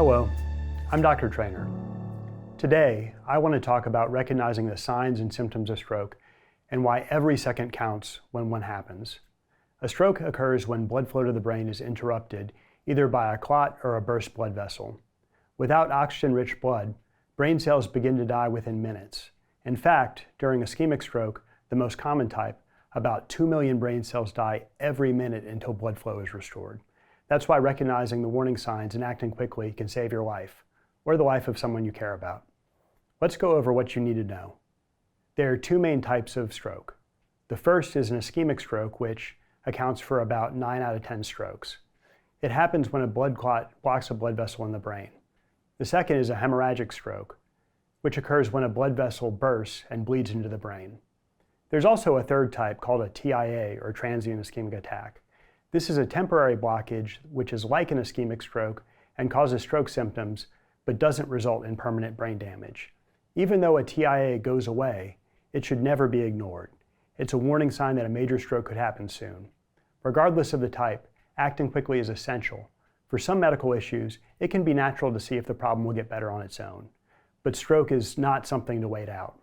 Hello, I'm Dr. Trainor. Today, I want to talk about recognizing the signs and symptoms of stroke and why every second counts when one happens. A stroke occurs when blood flow to the brain is interrupted either by a clot or a burst blood vessel. Without oxygen-rich blood, brain cells begin to die within minutes. In fact, during ischemic stroke, the most common type, about 2 million brain cells die every minute until blood flow is restored. That's why recognizing the warning signs and acting quickly can save your life, or the life of someone you care about. Let's go over what you need to know. There are two main types of stroke. The first is an ischemic stroke, which accounts for about 9 out of 10 strokes. It happens when a blood clot blocks a blood vessel in the brain. The second is a hemorrhagic stroke, which occurs when a blood vessel bursts and bleeds into the brain. There's also a third type called a TIA, or transient ischemic attack. This is a temporary blockage which is like an ischemic stroke and causes stroke symptoms, but doesn't result in permanent brain damage. Even though a TIA goes away, it should never be ignored. It's a warning sign that a major stroke could happen soon. Regardless of the type, acting quickly is essential. For some medical issues, it can be natural to see if the problem will get better on its own. But stroke is not something to wait out.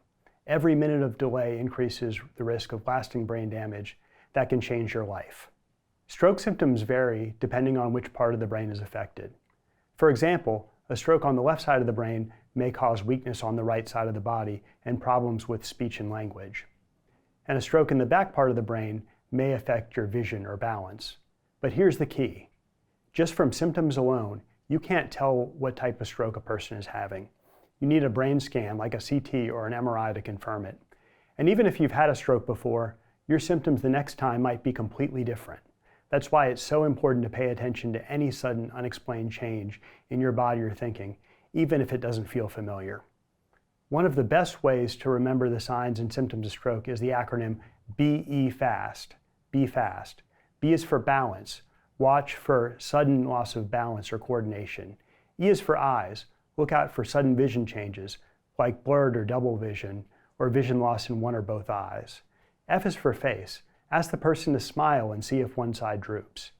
Every minute of delay increases the risk of lasting brain damage that can change your life. Stroke symptoms vary depending on which part of the brain is affected. For example, a stroke on the left side of the brain may cause weakness on the right side of the body and problems with speech and language. And a stroke in the back part of the brain may affect your vision or balance. But here's the key. Just from symptoms alone, you can't tell what type of stroke a person is having. You need a brain scan like a CT or an MRI to confirm it. And even if you've had a stroke before, your symptoms the next time might be completely different. That's why it's so important to pay attention to any sudden unexplained change in your body or thinking, even if it doesn't feel familiar. One of the best ways to remember the signs and symptoms of stroke is the acronym BE-FAST. Be fast. B is for balance. Watch for sudden loss of balance or coordination. E is for eyes. Look out for sudden vision changes, like blurred or double vision, or vision loss in one or both eyes. F is for face. Ask the person to smile and see if one side droops.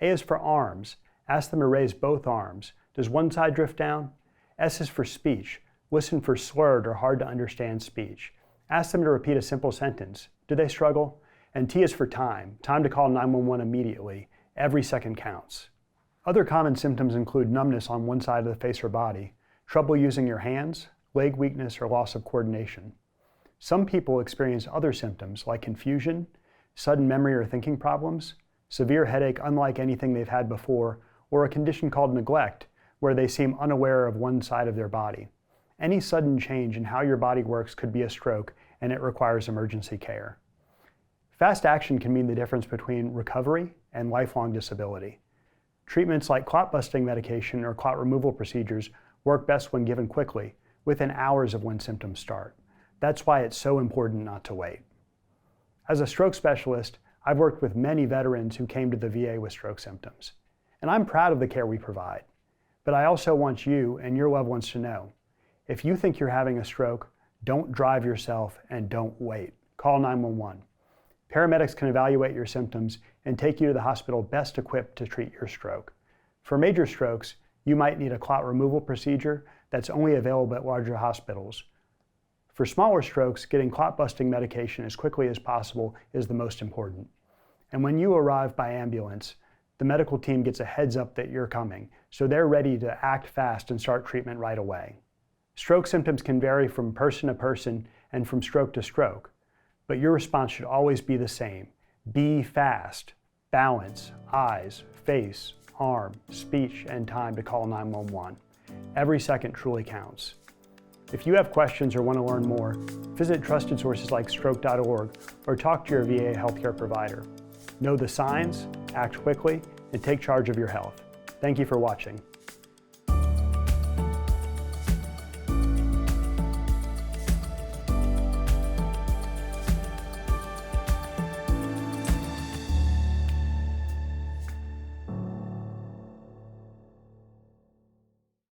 A is for arms. Ask them to raise both arms. Does one side drift down? S is for speech. Listen for slurred or hard to understand speech. Ask them to repeat a simple sentence. Do they struggle? And T is for time. Time to call 911 immediately. Every second counts. Other common symptoms include numbness on one side of the face or body, trouble using your hands, leg weakness, or loss of coordination. Some people experience other symptoms like confusion, sudden memory or thinking problems, severe headache unlike anything they've had before, or a condition called neglect, where they seem unaware of one side of their body. Any sudden change in how your body works could be a stroke, and it requires emergency care. Fast action can mean the difference between recovery and lifelong disability. Treatments like clot-busting medication or clot removal procedures work best when given quickly, within hours of when symptoms start. That's why it's so important not to wait. As a stroke specialist, I've worked with many veterans who came to the VA with stroke symptoms. And I'm proud of the care we provide. But I also want you and your loved ones to know, if you think you're having a stroke, don't drive yourself and don't wait. Call 911. Paramedics can evaluate your symptoms and take you to the hospital best equipped to treat your stroke. For major strokes, you might need a clot removal procedure that's only available at larger hospitals. For smaller strokes, getting clot-busting medication as quickly as possible is the most important. And when you arrive by ambulance, the medical team gets a heads up that you're coming, so they're ready to act fast and start treatment right away. Stroke symptoms can vary from person to person and from stroke to stroke, but your response should always be the same. Be fast. Balance, eyes, face, arm, speech, and time to call 911. Every second truly counts. If you have questions or want to learn more, visit trusted sources like stroke.org or talk to your VA healthcare provider. Know the signs, act quickly, and take charge of your health. Thank you for watching.